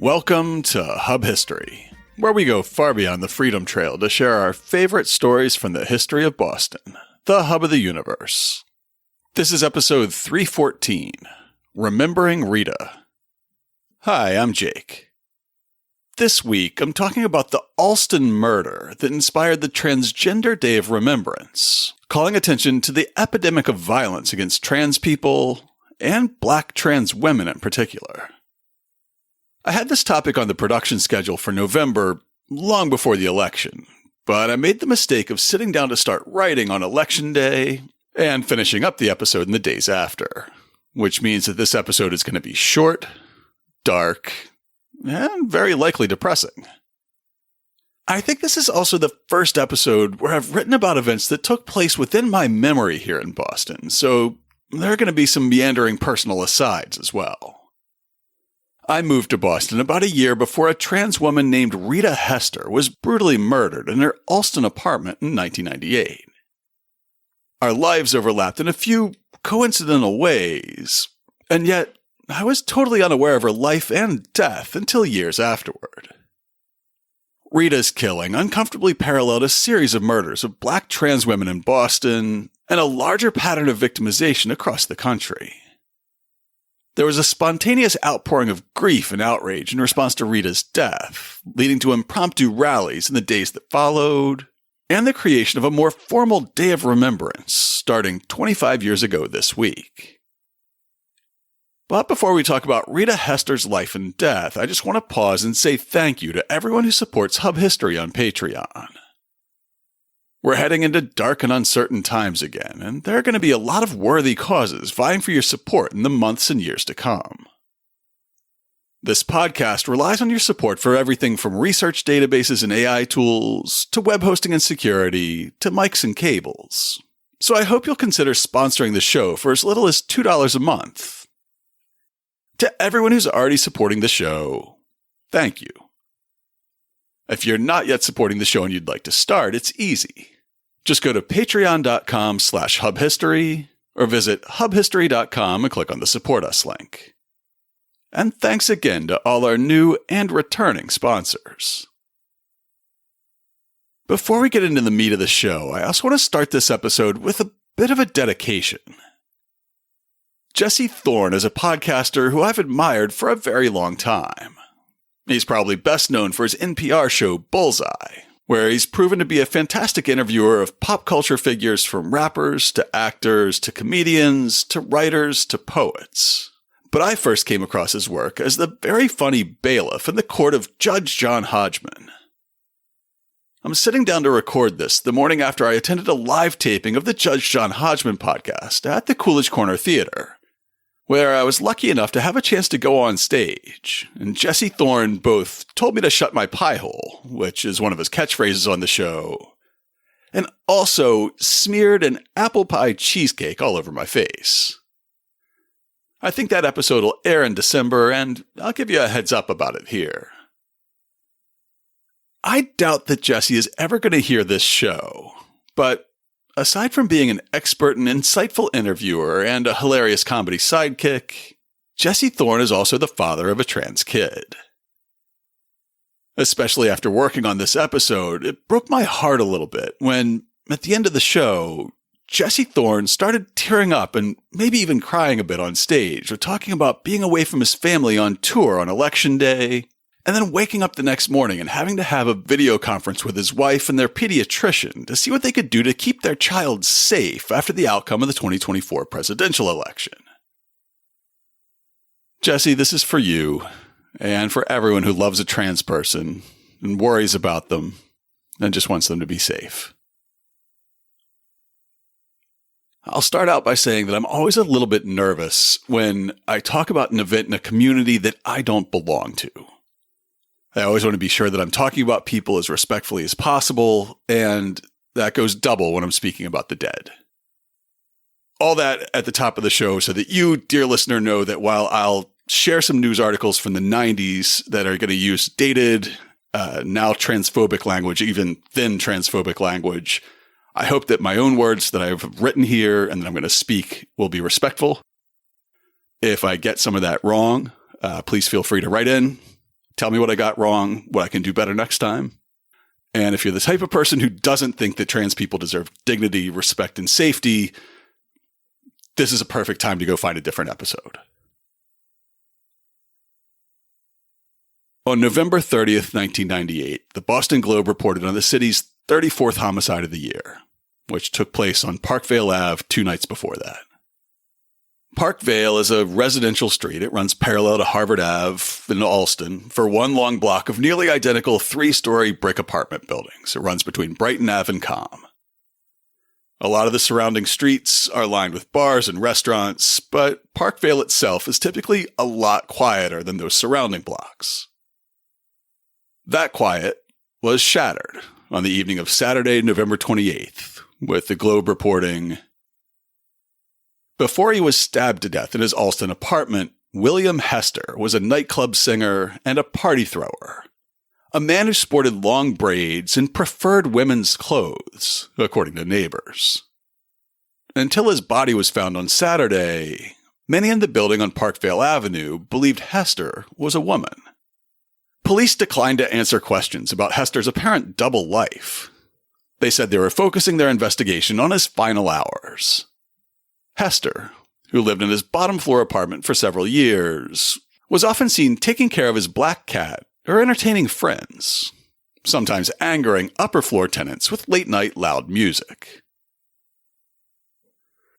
Welcome to Hub History, where we go far beyond the Freedom Trail to share our favorite stories from the history of Boston, the hub of the universe. This is episode 314, Remembering Rita. Hi, I'm Jake. This week, I'm talking about the Allston murder that inspired the Transgender Day of Remembrance, calling attention to the epidemic of violence against trans people, and black trans women in particular. I had this topic on the production schedule for November, long before the election, but I made the mistake of sitting down to start writing on Election Day and finishing up the episode in the days after, which means that this episode is going to be short, dark, and very likely depressing. I think this is also the first episode where I've written about events that took place within my memory here in Boston, so there are going to be some meandering personal asides as well. I moved to Boston about a year before a trans woman named Rita Hester was brutally murdered in her Allston apartment in 1998. Our lives overlapped in a few coincidental ways, and yet I was totally unaware of her life and death until years afterward. Rita's killing uncomfortably paralleled a series of murders of black trans women in Boston and a larger pattern of victimization across the country. There was a spontaneous outpouring of grief and outrage in response to Rita's death, leading to impromptu rallies in the days that followed, and the creation of a more formal Day of Remembrance starting 25 years ago this week. But before we talk about Rita Hester's life and death, I just want to pause and say thank you to everyone who supports Hub History on Patreon. We're heading into dark and uncertain times again, and there are going to be a lot of worthy causes vying for your support in the months and years to come. This podcast relies on your support for everything from research databases and AI tools, to web hosting and security, to mics and cables. So I hope you'll consider sponsoring the show for as little as $2 a month. To everyone who's already supporting the show, thank you. If you're not yet supporting the show and you'd like to start, it's easy. Just go to patreon.com/hubhistory or visit hubhistory.com and click on the Support Us link. And thanks again to all our new and returning sponsors. Before we get into the meat of the show, I also want to start this episode with a bit of a dedication. Jesse Thorne is a podcaster who I've admired for a very long time. He's probably best known for his NPR show Bullseye, where he's proven to be a fantastic interviewer of pop culture figures from rappers to actors to comedians to writers to poets. But I first came across his work as the very funny bailiff in the court of Judge John Hodgman. I'm sitting down to record this the morning after I attended a live taping of the Judge John Hodgman podcast at the Coolidge Corner Theater, where I was lucky enough to have a chance to go on stage, and Jesse Thorne both told me to shut my pie hole, which is one of his catchphrases on the show, and also smeared an apple pie cheesecake all over my face. I think that episode will air in December, and I'll give you a heads up about it here. I doubt that Jesse is ever going to hear this show, but aside from being an expert and insightful interviewer and a hilarious comedy sidekick, Jesse Thorne is also the father of a trans kid. Especially after working on this episode, it broke my heart a little bit when, at the end of the show, Jesse Thorne started tearing up and maybe even crying a bit on stage, or talking about being away from his family on tour on Election Day, and then waking up the next morning and having to have a video conference with his wife and their pediatrician to see what they could do to keep their child safe after the outcome of the 2024 presidential election. Jesse, this is for you, and for everyone who loves a trans person and worries about them and just wants them to be safe. I'll start out by saying that I'm always a little bit nervous when I talk about an event in a community that I don't belong to. I always want to be sure that I'm talking about people as respectfully as possible, and that goes double when I'm speaking about the dead. All that at the top of the show so that you, dear listener, know that while I'll share some news articles from the 90s that are going to use dated, now transphobic language, even thin transphobic language, I hope that my own words that I've written here and that I'm going to speak will be respectful. If I get some of that wrong, please feel free to write in. tell me what I got wrong, what I can do better next time. And if you're the type of person who doesn't think that trans people deserve dignity, respect, and safety, this is a perfect time to go find a different episode. On November 30th, 1998, the Boston Globe reported on the city's 34th homicide of the year, which took place on Parkvale Ave 2 nights before that. Parkvale is a residential street. It runs parallel to Harvard Ave in Allston for one long block of nearly identical 3-story brick apartment buildings. It runs between Brighton Ave and Com. A lot of the surrounding streets are lined with bars and restaurants, but Parkvale itself is typically a lot quieter than those surrounding blocks. That quiet was shattered on the evening of Saturday, November 28th, with the Globe reporting, before he was stabbed to death in his Allston apartment, William Hester was a nightclub singer and a party thrower, a man who sported long braids and preferred women's clothes, according to neighbors. Until his body was found on Saturday, many in the building on Parkvale Avenue believed Hester was a woman. Police declined to answer questions about Hester's apparent double life. They said they were focusing their investigation on his final hours. Hester, who lived in his bottom floor apartment for several years, was often seen taking care of his black cat or entertaining friends, sometimes angering upper floor tenants with late-night loud music.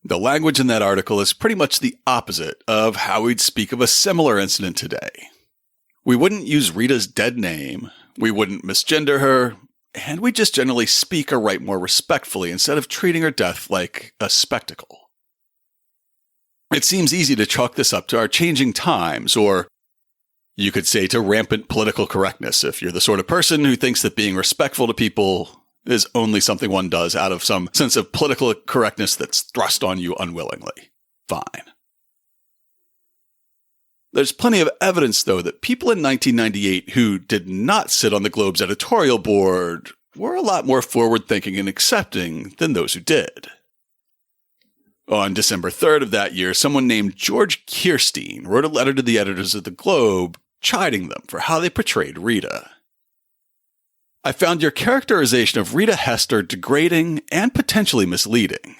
The language in that article is pretty much the opposite of how we'd speak of a similar incident today. We wouldn't use Rita's dead name, we wouldn't misgender her, and we just generally speak or write more respectfully instead of treating her death like a spectacle. It seems easy to chalk this up to our changing times, or you could say to rampant political correctness if you're the sort of person who thinks that being respectful to people is only something one does out of some sense of political correctness that's thrust on you unwillingly. Fine. There's plenty of evidence, though, that people in 1998 who did not sit on the Globe's editorial board were a lot more forward-thinking and accepting than those who did. On December 3rd of that year, someone named George Kirstein wrote a letter to the editors of the Globe, chiding them for how they portrayed Rita. I found your characterization of Rita Hester degrading and potentially misleading.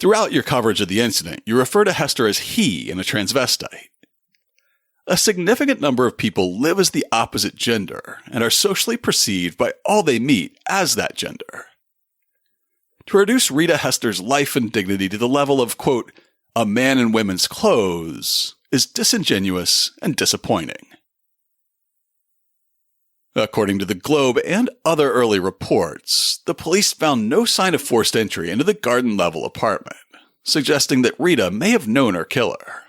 Throughout your coverage of the incident, you refer to Hester as he and a transvestite. A significant number of people live as the opposite gender and are socially perceived by all they meet as that gender. To reduce Rita Hester's life and dignity to the level of, quote, a man in women's clothes is disingenuous and disappointing. According to the Globe and other early reports, the police found no sign of forced entry into the garden-level apartment, suggesting that Rita may have known her killer.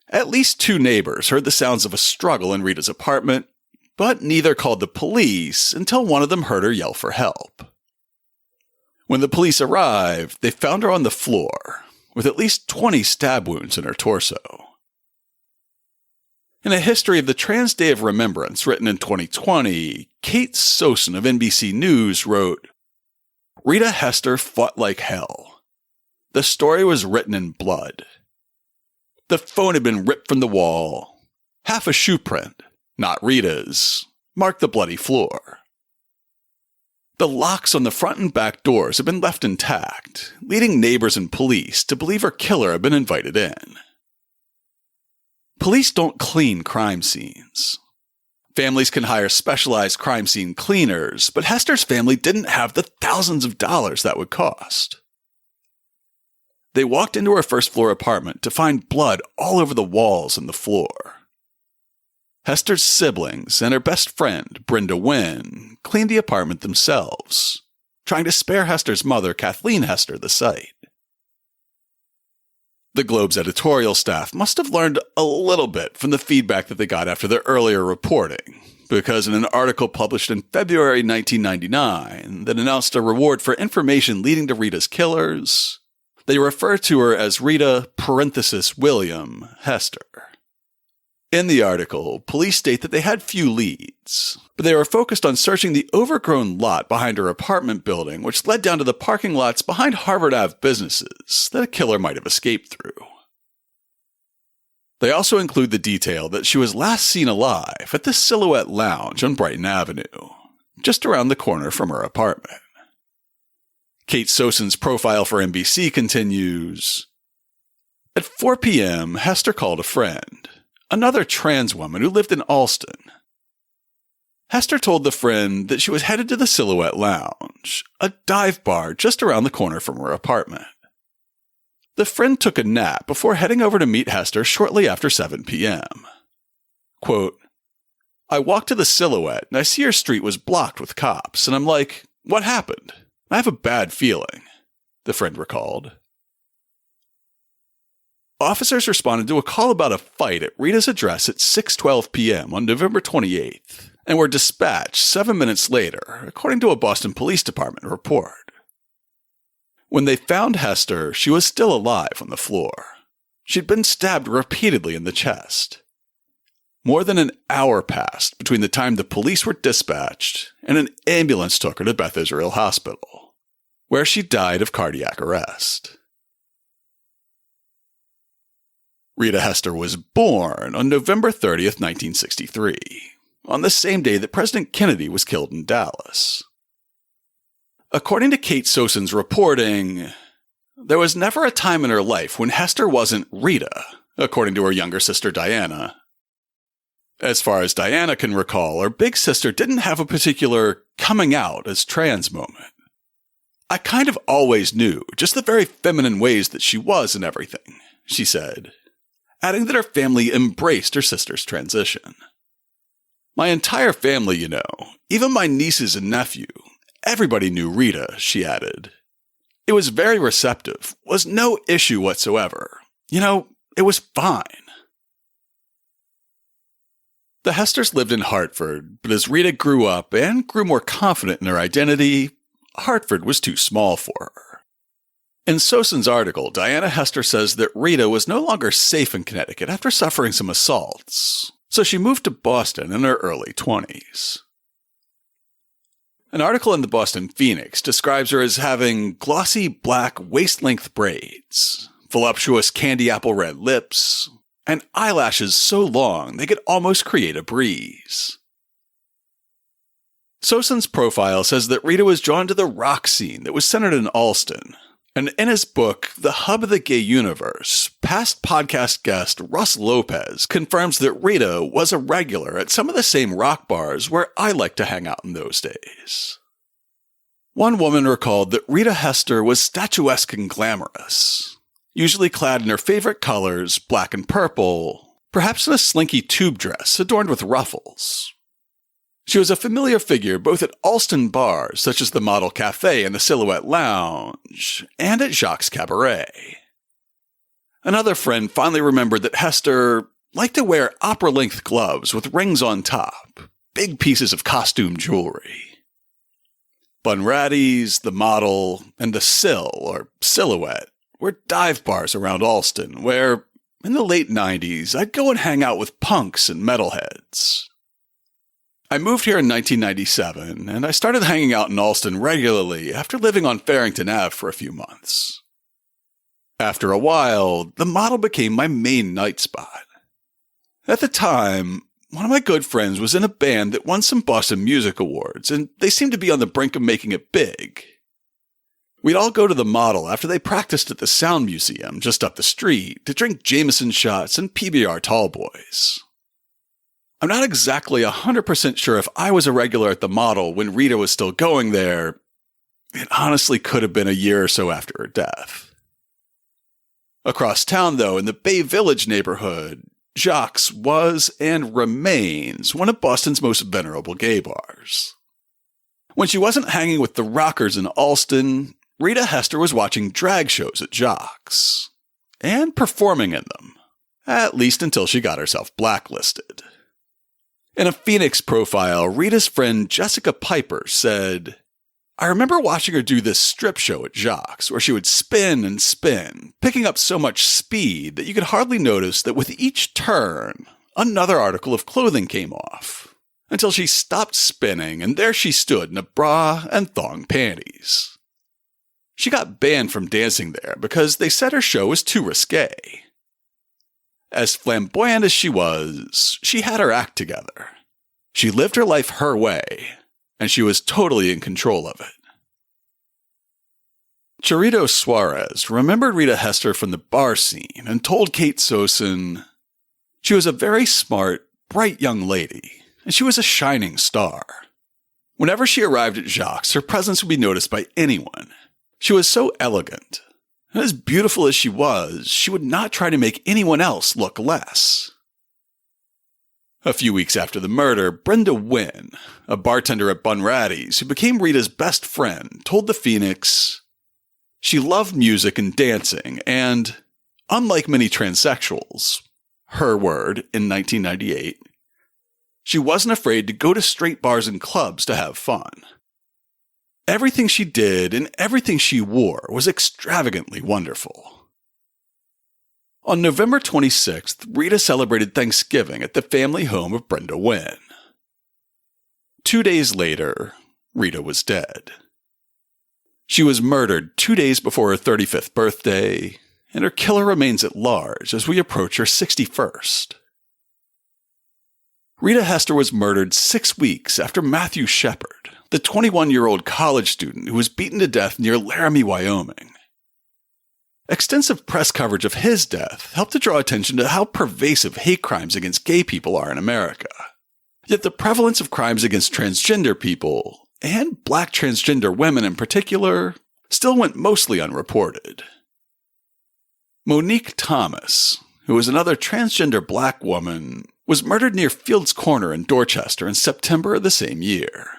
At least 2 neighbors heard the sounds of a struggle in Rita's apartment, but neither called the police until one of them heard her yell for help. When the police arrived, they found her on the floor, with at least 20 stab wounds in her torso. In a history of the Trans Day of Remembrance written in 2020, Kate Sosin of NBC News wrote, Rita Hester fought like hell. The story was written in blood. The phone had been ripped from the wall. Half a shoe print, not Rita's, marked the bloody floor. The locks on the front and back doors had been left intact, leading neighbors and police to believe her killer had been invited in. Police don't clean crime scenes. Families can hire specialized crime scene cleaners, but Hester's family didn't have the thousands of dollars that would cost. They walked into her first-floor apartment to find blood all over the walls and the floor. Hester's siblings and her best friend, Brenda Wynn, cleaned the apartment themselves, trying to spare Hester's mother, Kathleen Hester, the sight. The Globe's editorial staff must have learned a little bit from the feedback that they got after their earlier reporting, because in an article published in February 1999 that announced a reward for information leading to Rita's killers, they refer to her as Rita (William) Hester. In the article, police state that they had few leads, but they were focused on searching the overgrown lot behind her apartment building, which led down to the parking lots behind Harvard Ave businesses that a killer might have escaped through. They also include the detail that she was last seen alive at the Silhouette Lounge on Brighton Avenue, just around the corner from her apartment. Kate Soson's profile for NBC continues, at 4 p.m., Hester called a friend, another trans woman who lived in Allston. Hester told the friend that she was headed to the Silhouette Lounge, a dive bar just around the corner from her apartment. The friend took a nap before heading over to meet Hester shortly after 7 p.m. Quote, I walked to the Silhouette and I see her street was blocked with cops, and I'm like, what happened? I have a bad feeling, the friend recalled. Officers responded to a call about a fight at Rita's address at 6:12 p.m. on November 28th and were dispatched 7 minutes later, according to a Boston Police Department report. When they found Hester, she was still alive on the floor. She'd been stabbed repeatedly in the chest. More than an hour passed between the time the police were dispatched and an ambulance took her to Beth Israel Hospital, where she died of cardiac arrest. Rita Hester was born on November 30th, 1963, on the same day that President Kennedy was killed in Dallas. According to Kate Soson's reporting, there was never a time in her life when Hester wasn't Rita, according to her younger sister Diana. As far as Diana can recall, her big sister didn't have a particular coming out as trans moment. I kind of always knew just the very feminine ways that she was and everything, she said, adding that her family embraced her sister's transition. My entire family, you know, even my nieces and nephew, everybody knew Rita, she added. It was very receptive, was no issue whatsoever. You know, it was fine. The Hesters lived in Hartford, but as Rita grew up and grew more confident in her identity, Hartford was too small for her. In Soson's article, Diana Hester says that Rita was no longer safe in Connecticut after suffering some assaults, so she moved to Boston in her early 20s. An article in the Boston Phoenix describes her as having glossy black waist-length braids, voluptuous candy apple red lips, and eyelashes so long they could almost create a breeze. Soson's profile says that Rita was drawn to the rock scene that was centered in Allston, and in his book, The Hub of the Gay Universe, past podcast guest Russ Lopez confirms that Rita was a regular at some of the same rock bars where I liked to hang out in those days. One woman recalled that Rita Hester was statuesque and glamorous, usually clad in her favorite colors, black and purple, perhaps in a slinky tube dress adorned with ruffles. She was a familiar figure both at Allston bars, such as the Model Cafe and the Silhouette Lounge, and at Jacques' Cabaret. Another friend finally remembered that Hester liked to wear opera-length gloves with rings on top, big pieces of costume jewelry. Bunratty's, the Model, and the Sill, or Silhouette, were dive bars around Allston, where, in the late 90s, I'd go and hang out with punks and metalheads. I moved here in 1997, and I started hanging out in Allston regularly after living on Farrington Ave for a few months. After a while, the Model became my main night spot. At the time, one of my good friends was in a band that won some Boston Music Awards, and they seemed to be on the brink of making it big. We'd all go to the Model after they practiced at the Sound Museum just up the street to drink Jameson shots and PBR tallboys. I'm not exactly 100% sure if I was a regular at the Model when Rita was still going there. It honestly could have been a year or so after her death. Across town, though, in the Bay Village neighborhood, Jacques was and remains one of Boston's most venerable gay bars. When she wasn't hanging with the rockers in Allston, Rita Hester was watching drag shows at Jacques, and performing in them, at least until she got herself blacklisted. In a Phoenix profile, Rita's friend Jessica Piper said, I remember watching her do this strip show at Jacques, where she would spin and spin, picking up so much speed that you could hardly notice that with each turn, another article of clothing came off, until she stopped spinning and there she stood in a bra and thong panties. She got banned from dancing there because they said her show was too risque. As flamboyant as she was, she had her act together. She lived her life her way, and she was totally in control of it. Chirito Suarez remembered Rita Hester from the bar scene and told Kate Sosin, "She was a very smart, bright young lady, and she was a shining star. Whenever she arrived at Jacques, her presence would be noticed by anyone. She was so elegant. And as beautiful as she would not try to make anyone else look less." A few weeks after the murder, Brenda Wynn, a bartender at Bunratty's who became Rita's best friend, told the Phoenix, "She loved music and dancing, and, unlike many transsexuals," her word in 1998, "she wasn't afraid to go to straight bars and clubs to have fun. Everything she did and everything she wore was extravagantly wonderful." On November 26th, Rita celebrated Thanksgiving at the family home of Brenda Wynn. 2 days later, Rita was dead. She was murdered 2 days before her 35th birthday, and her killer remains at large as we approach her 61st. Rita Hester was murdered 6 weeks after Matthew Shepard, the 21-year-old college student who was beaten to death near Laramie, Wyoming. Extensive press coverage of his death helped to draw attention to how pervasive hate crimes against gay people are in America. Yet the prevalence of crimes against transgender people, and black transgender women in particular, still went mostly unreported. Monique Thomas, who was another transgender black woman, was murdered near Fields Corner in Dorchester in September of the same year.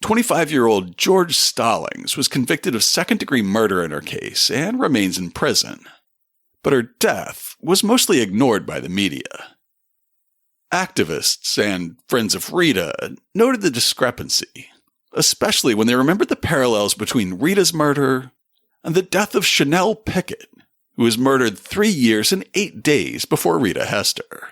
25-year-old George Stallings was convicted of second-degree murder in her case and remains in prison. But her death was mostly ignored by the media. Activists and friends of Rita noted the discrepancy, especially when they remembered the parallels between Rita's murder and the death of Chanel Pickett, who was murdered 3 years and 8 days before Rita Hester.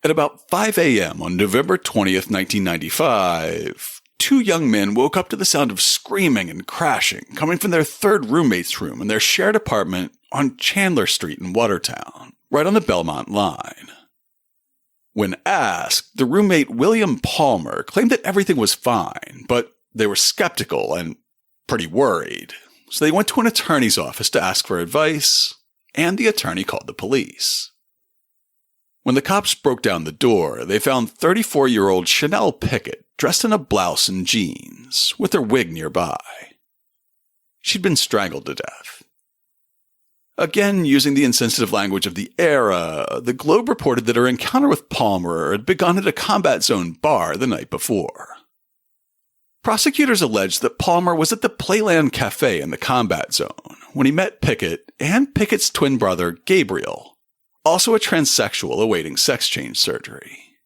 At about 5 a.m. on November 20th, 1995, 2 young men woke up to the sound of screaming and crashing coming from their third roommate's room in their shared apartment on Chandler Street in Watertown, right on the Belmont line. When asked, the roommate William Palmer claimed that everything was fine, but they were skeptical and pretty worried, so they went to an attorney's office to ask for advice, and the attorney called the police. When the cops broke down the door, they found 34-year-old Chanel Pickett dressed in a blouse and jeans, with her wig nearby. She'd been strangled to death. Again, using the insensitive language of the era, the Globe reported that her encounter with Palmer had begun at a combat zone bar the night before. Prosecutors alleged that Palmer was at the Playland Cafe in the combat zone when he met Pickett and Pickett's twin brother, Gabriel, also a transsexual awaiting sex change surgery.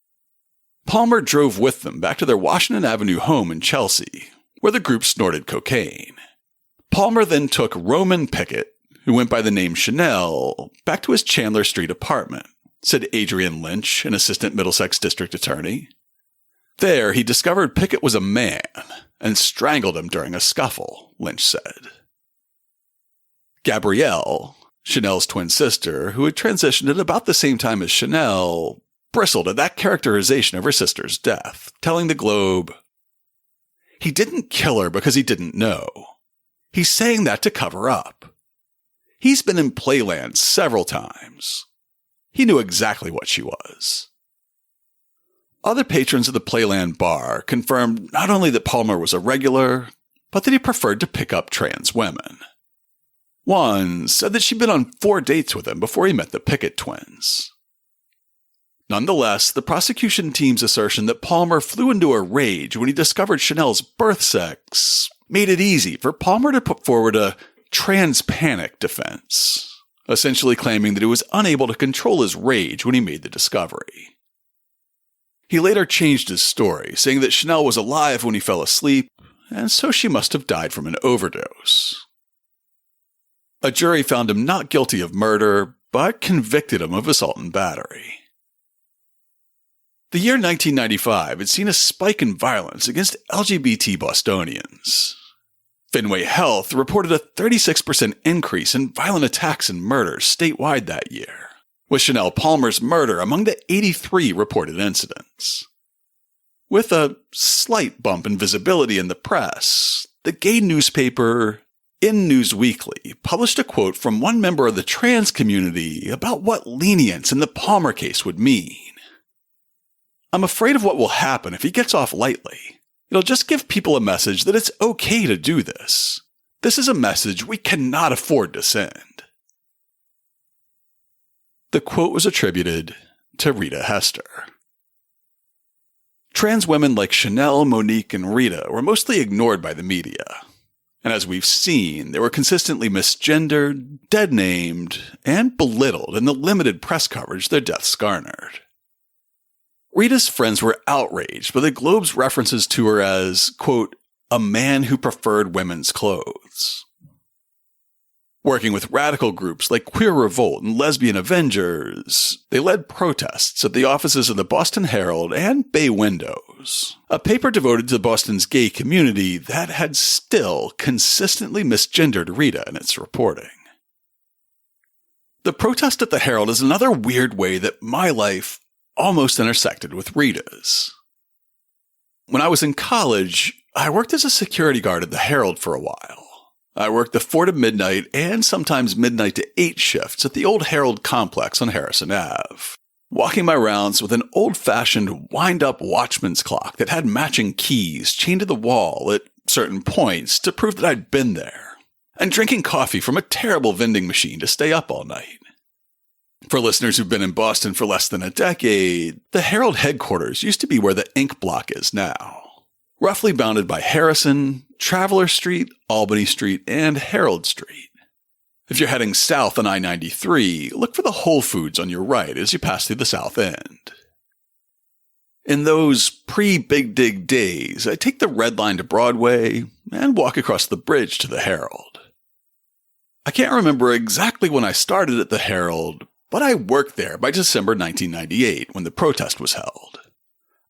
Palmer drove with them back to their Washington Avenue home in Chelsea, where the group snorted cocaine. Palmer then took Roman Pickett, who went by the name Chanel, back to his Chandler Street apartment, said Adrian Lynch, an assistant Middlesex district attorney. There, he discovered Pickett was a man and strangled him during a scuffle, Lynch said. Gabrielle, Chanel's twin sister, who had transitioned at about the same time as Chanel, bristled at that characterization of her sister's death, telling the Globe, "He didn't kill her because he didn't know. He's saying that to cover up. He's been in Playland several times. He knew exactly what she was." Other patrons of the Playland bar confirmed not only that Palmer was a regular, but that he preferred to pick up trans women. One said that she'd been on 4 dates with him before he met the Pickett twins. Nonetheless, the prosecution team's assertion that Palmer flew into a rage when he discovered Chanel's birth sex made it easy for Palmer to put forward a trans panic defense, essentially claiming that he was unable to control his rage when he made the discovery. He later changed his story, saying that Chanel was alive when he fell asleep, and so she must have died from an overdose. A jury found him not guilty of murder, but convicted him of assault and battery. The year 1995 had seen a spike in violence against LGBT Bostonians. Fenway Health reported a 36% increase in violent attacks and murders statewide that year, with Chanel Palmer's murder among the 83 reported incidents. With a slight bump in visibility in the press, the gay newspaper In News Weekly published a quote from one member of the trans community about what lenience in the Palmer case would mean. "I'm afraid of what will happen if he gets off lightly. It'll just give people a message that it's okay to do this. This is a message we cannot afford to send." The quote was attributed to Rita Hester. Trans women like Chanel, Monique, and Rita were mostly ignored by the media. And as we've seen, they were consistently misgendered, dead-named, and belittled in the limited press coverage their deaths garnered. Rita's friends were outraged by the Globe's references to her as, quote, "a man who preferred women's clothes." Working with radical groups like Queer Revolt and Lesbian Avengers, they led protests at the offices of the Boston Herald and Bay Windows, a paper devoted to Boston's gay community that had still consistently misgendered Rita in its reporting. The protest at the Herald is another weird way that my life almost intersected with Rita's. When I was in college, I worked as a security guard at the Herald for a while. I worked the 4 to midnight and sometimes midnight to 8 shifts at the old Herald complex on Harrison Ave, walking my rounds with an old-fashioned wind-up watchman's clock that had matching keys chained to the wall at certain points to prove that I'd been there, and drinking coffee from a terrible vending machine to stay up all night. For listeners who've been in Boston for less than a decade, the Herald headquarters used to be where the Ink Block is now, roughly bounded by Harrison, Traveler Street, Albany Street, and Herald Street. If you're heading south on I-93, look for the Whole Foods on your right as you pass through the south end. In those pre-Big Dig days, I'd take the Red Line to Broadway and walk across the bridge to the Herald. I can't remember exactly when I started at the Herald, but I worked there by December 1998 when the protest was held.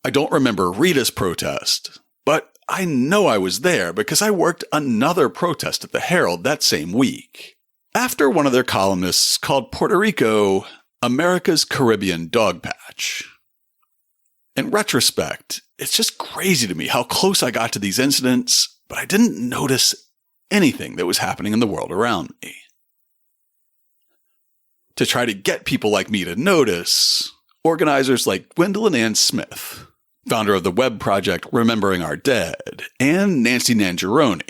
I don't remember Rita's protest, but I know I was there because I worked another protest at the Herald that same week, after one of their columnists called Puerto Rico America's Caribbean Dog Patch. In retrospect, it's just crazy to me how close I got to these incidents, but I didn't notice anything that was happening in the world around me. To try to get people like me to notice, organizers like Gwendolyn Ann Smith, founder of the web project Remembering Our Dead, and Nancy Nangeroni,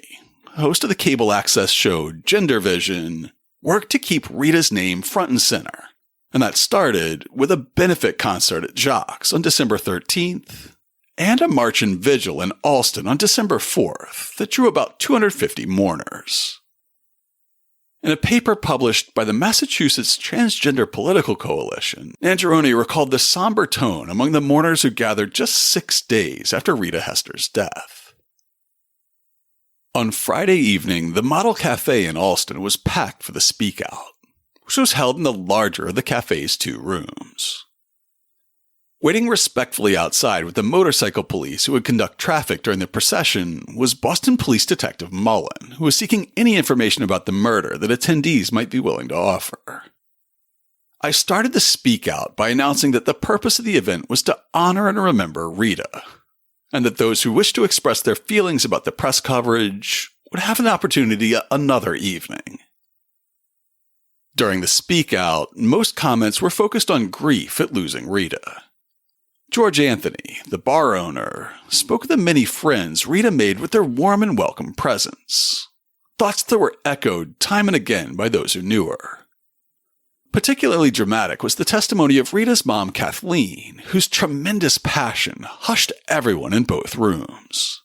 host of the cable access show Gender Vision, worked to keep Rita's name front and center. And that started with a benefit concert at Jacques on December 13th, and a march and vigil in Allston on December 4th that drew about 250 mourners. In a paper published by the Massachusetts Transgender Political Coalition, Nangeroni recalled the somber tone among the mourners who gathered just 6 days after Rita Hester's death. On Friday evening, the Model Cafe in Allston was packed for the Speak Out, which was held in the larger of the cafe's 2 rooms. Waiting respectfully outside with the motorcycle police who would conduct traffic during the procession was Boston Police Detective Mullen, who was seeking any information about the murder that attendees might be willing to offer. I started the Speak Out by announcing that the purpose of the event was to honor and remember Rita, and that those who wished to express their feelings about the press coverage would have an opportunity another evening. During the Speak Out, most comments were focused on grief at losing Rita. George Anthony, the bar owner, spoke of the many friends Rita made with their warm and welcome presence, thoughts that were echoed time and again by those who knew her. Particularly dramatic was the testimony of Rita's mom, Kathleen, whose tremendous passion hushed everyone in both rooms.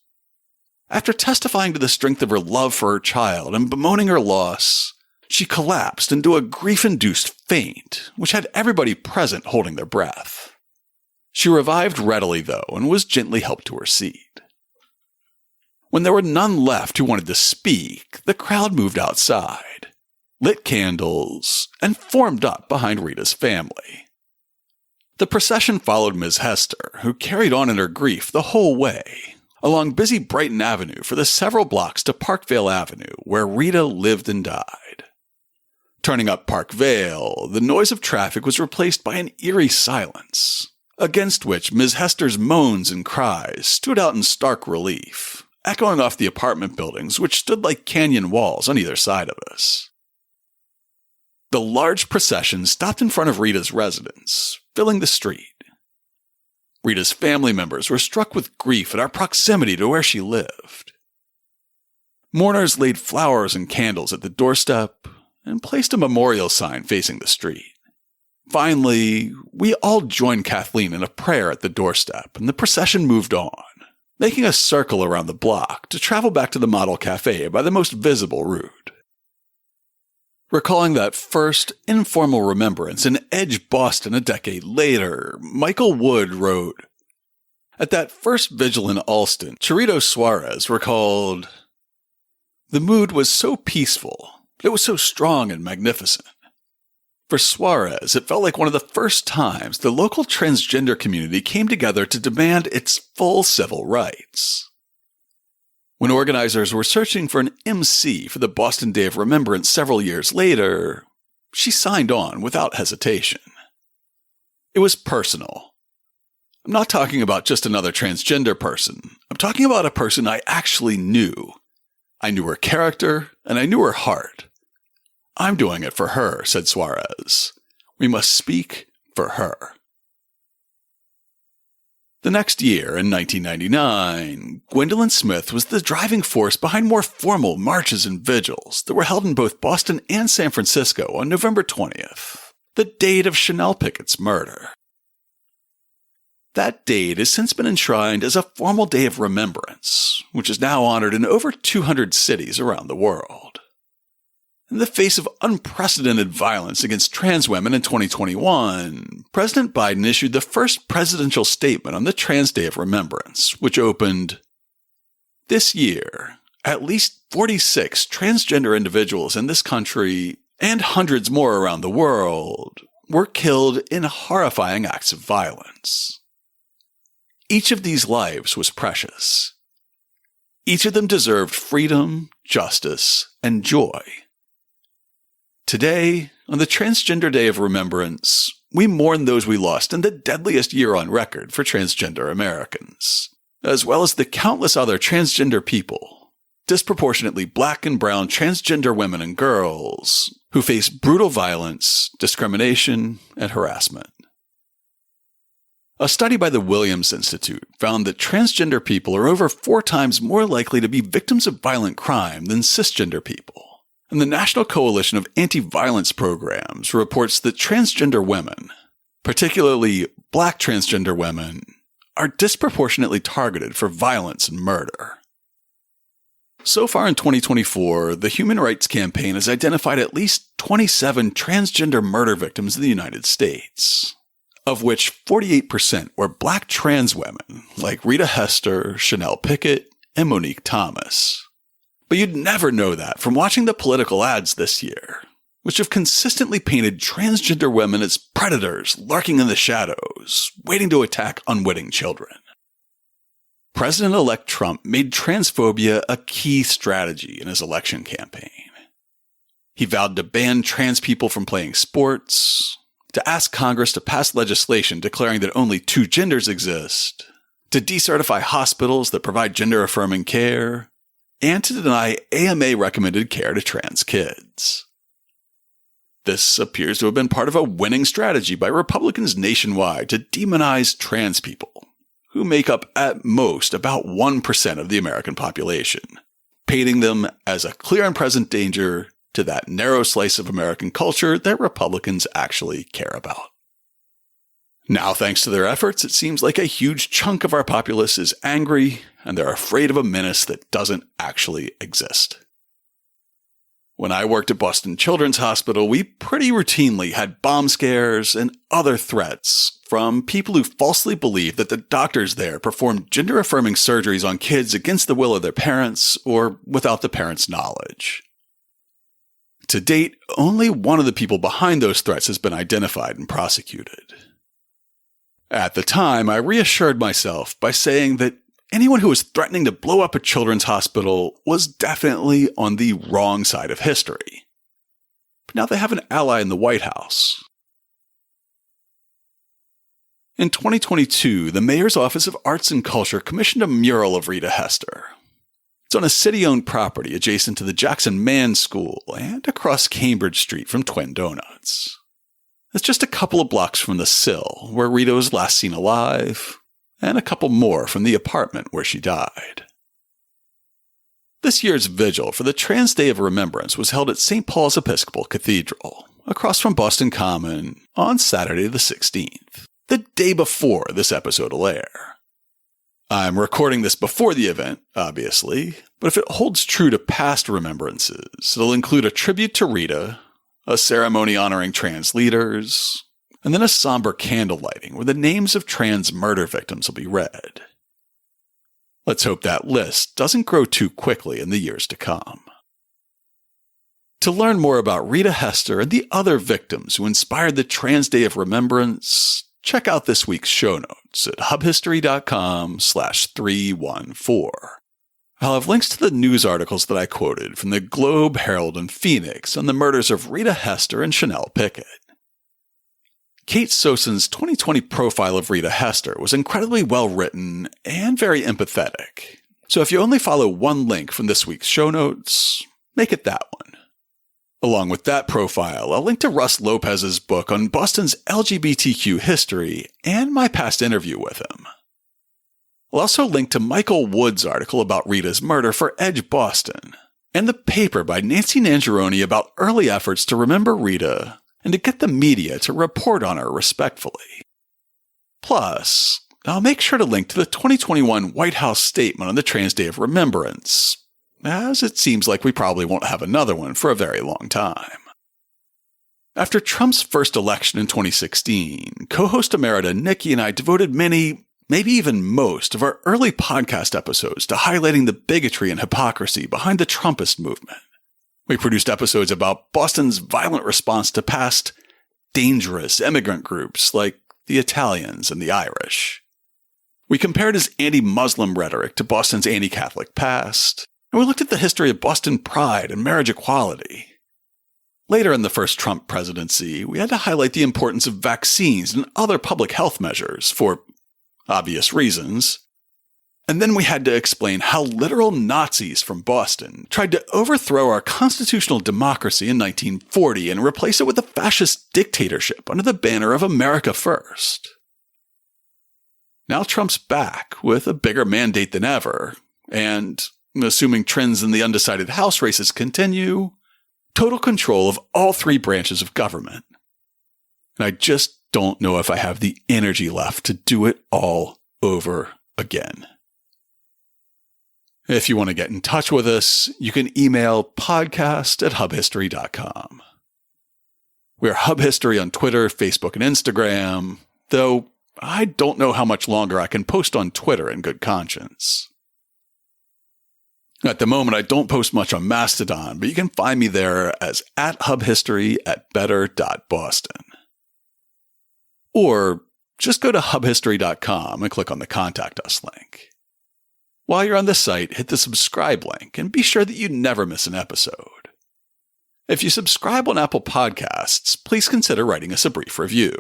After testifying to the strength of her love for her child and bemoaning her loss, she collapsed into a grief-induced faint, which had everybody present holding their breath. She revived readily, though, and was gently helped to her seat. When there were none left who wanted to speak, the crowd moved outside, lit candles, and formed up behind Rita's family. The procession followed Ms. Hester, who carried on in her grief the whole way, along busy Brighton Avenue for the several blocks to Parkvale Avenue, where Rita lived and died. Turning up Parkvale, the noise of traffic was replaced by an eerie silence, against which Ms. Hester's moans and cries stood out in stark relief, echoing off the apartment buildings which stood like canyon walls on either side of us. The large procession stopped in front of Rita's residence, filling the street. Rita's family members were struck with grief at our proximity to where she lived. Mourners laid flowers and candles at the doorstep and placed a memorial sign facing the street. Finally, we all joined Kathleen in a prayer at the doorstep, and the procession moved on, making a circle around the block to travel back to the Model Cafe by the most visible route. Recalling that first informal remembrance in Edge, Boston a decade later, Michael Wood wrote, "At that first vigil in Allston, Chirito Suarez recalled, the mood was so peaceful, but it was so strong and magnificent. For Suarez, it felt like one of the first times the local transgender community came together to demand its full civil rights." When organizers were searching for an MC for the Boston Day of Remembrance several years later, she signed on without hesitation. It was personal. I'm not talking about just another transgender person. I'm talking about a person I actually knew. I knew her character, and I knew her heart. "I'm doing it for her," said Suarez. "We must speak for her." The next year, in 1999, Gwendolyn Smith was the driving force behind more formal marches and vigils that were held in both Boston and San Francisco on November 20th, the date of Chanel Pickett's murder. That date has since been enshrined as a formal day of remembrance, which is now honored in over 200 cities around the world. In the face of unprecedented violence against trans women in 2021, President Biden issued the first presidential statement on the Trans Day of Remembrance, which opened, "This year, at least 46 transgender individuals in this country, and hundreds more around the world, were killed in horrifying acts of violence. Each of these lives was precious. Each of them deserved freedom, justice, and joy. Today, on the Transgender Day of Remembrance, we mourn those we lost in the deadliest year on record for transgender Americans, as well as the countless other transgender people, disproportionately Black and brown transgender women and girls, who face brutal violence, discrimination, and harassment." A study by the Williams Institute found that transgender people are over 4 times more likely to be victims of violent crime than cisgender people. And the National Coalition of Anti-Violence Programs reports that transgender women, particularly Black transgender women, are disproportionately targeted for violence and murder. So far in 2024, the Human Rights Campaign has identified at least 27 transgender murder victims in the United States, of which 48% were Black trans women like Rita Hester, Chanel Pickett, and Monique Thomas. But you'd never know that from watching the political ads this year, which have consistently painted transgender women as predators lurking in the shadows, waiting to attack unwitting children. President-elect Trump made transphobia a key strategy in his election campaign. He vowed to ban trans people from playing sports, to ask Congress to pass legislation declaring that only 2 genders exist, to decertify hospitals that provide gender-affirming care, and to deny AMA-recommended care to trans kids. This appears to have been part of a winning strategy by Republicans nationwide to demonize trans people, who make up at most about 1% of the American population, painting them as a clear and present danger to that narrow slice of American culture that Republicans actually care about. Now, thanks to their efforts, it seems like a huge chunk of our populace is angry, and they're afraid of a menace that doesn't actually exist. When I worked at Boston Children's Hospital, we pretty routinely had bomb scares and other threats from people who falsely believed that the doctors there performed gender-affirming surgeries on kids against the will of their parents or without the parents' knowledge. To date, only one of the people behind those threats has been identified and prosecuted. At the time, I reassured myself by saying that anyone who was threatening to blow up a children's hospital was definitely on the wrong side of history. But now they have an ally in the White House. In 2022, the Mayor's Office of Arts and Culture commissioned a mural of Rita Hester. It's on a city-owned property adjacent to the Jackson Mann School and across Cambridge Street from Twin Donuts. It's just a couple of blocks from the Sill, where Rita was last seen alive, and a couple more from the apartment where she died. This year's vigil for the Trans Day of Remembrance was held at St. Paul's Episcopal Cathedral, across from Boston Common, on Saturday the 16th, the day before this episode will air. I'm recording this before the event, obviously, but if it holds true to past remembrances, it'll include a tribute to Rita, a ceremony honoring trans leaders, and then a somber candle lighting where the names of trans murder victims will be read. Let's hope that list doesn't grow too quickly in the years to come. To learn more about Rita Hester and the other victims who inspired the Trans Day of Remembrance, check out this week's show notes at hubhistory.com/314. I'll have links to the news articles that I quoted from the Globe, Herald, and Phoenix on the murders of Rita Hester and Chanel Pickett. Kate Sosin's 2020 profile of Rita Hester was incredibly well written and very empathetic. So if you only follow one link from this week's show notes, make it that one. Along with that profile, I'll link to Russ Lopez's book on Boston's LGBTQ history and my past interview with him. I'll also link to Michael Wood's article about Rita's murder for Edge Boston, and the paper by Nancy Nangeroni about early efforts to remember Rita and to get the media to report on her respectfully. Plus, I'll make sure to link to the 2021 White House statement on the Trans Day of Remembrance, as it seems like we probably won't have another one for a very long time. After Trump's first election in 2016, co-host Emerita Nikki and I devoted many, maybe even most, of our early podcast episodes to highlighting the bigotry and hypocrisy behind the Trumpist movement. We produced episodes about Boston's violent response to past, dangerous immigrant groups like the Italians and the Irish. We compared his anti-Muslim rhetoric to Boston's anti-Catholic past, and we looked at the history of Boston pride and marriage equality. Later in the first Trump presidency, we had to highlight the importance of vaccines and other public health measures for obvious reasons. And then we had to explain how literal Nazis from Boston tried to overthrow our constitutional democracy in 1940 and replace it with a fascist dictatorship under the banner of America First. Now Trump's back with a bigger mandate than ever, and assuming trends in the undecided House races continue, total control of all three branches of government. And I just don't know if I have the energy left to do it all over again. If you want to get in touch with us, you can email podcast@hubhistory.com. We're Hub History on Twitter, Facebook, and Instagram, though I don't know how much longer I can post on Twitter in good conscience. At the moment, I don't post much on Mastodon, but you can find me there as @hubhistory@better.boston. Or just go to hubhistory.com and click on the Contact Us link. While you're on the site, hit the subscribe link and be sure that you never miss an episode. If you subscribe on Apple Podcasts, please consider writing us a brief review.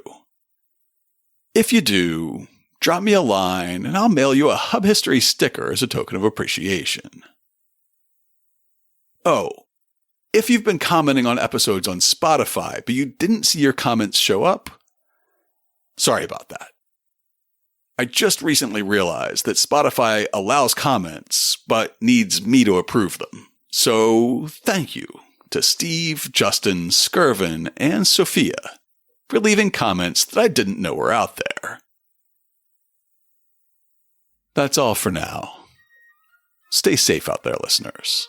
If you do, drop me a line and I'll mail you a Hub History sticker as a token of appreciation. Oh, if you've been commenting on episodes on Spotify, but you didn't see your comments show up, sorry about that. I just recently realized that Spotify allows comments, but needs me to approve them. So thank you to Steve, Justin, Skirvin, and Sophia for leaving comments that I didn't know were out there. That's all for now. Stay safe out there, listeners.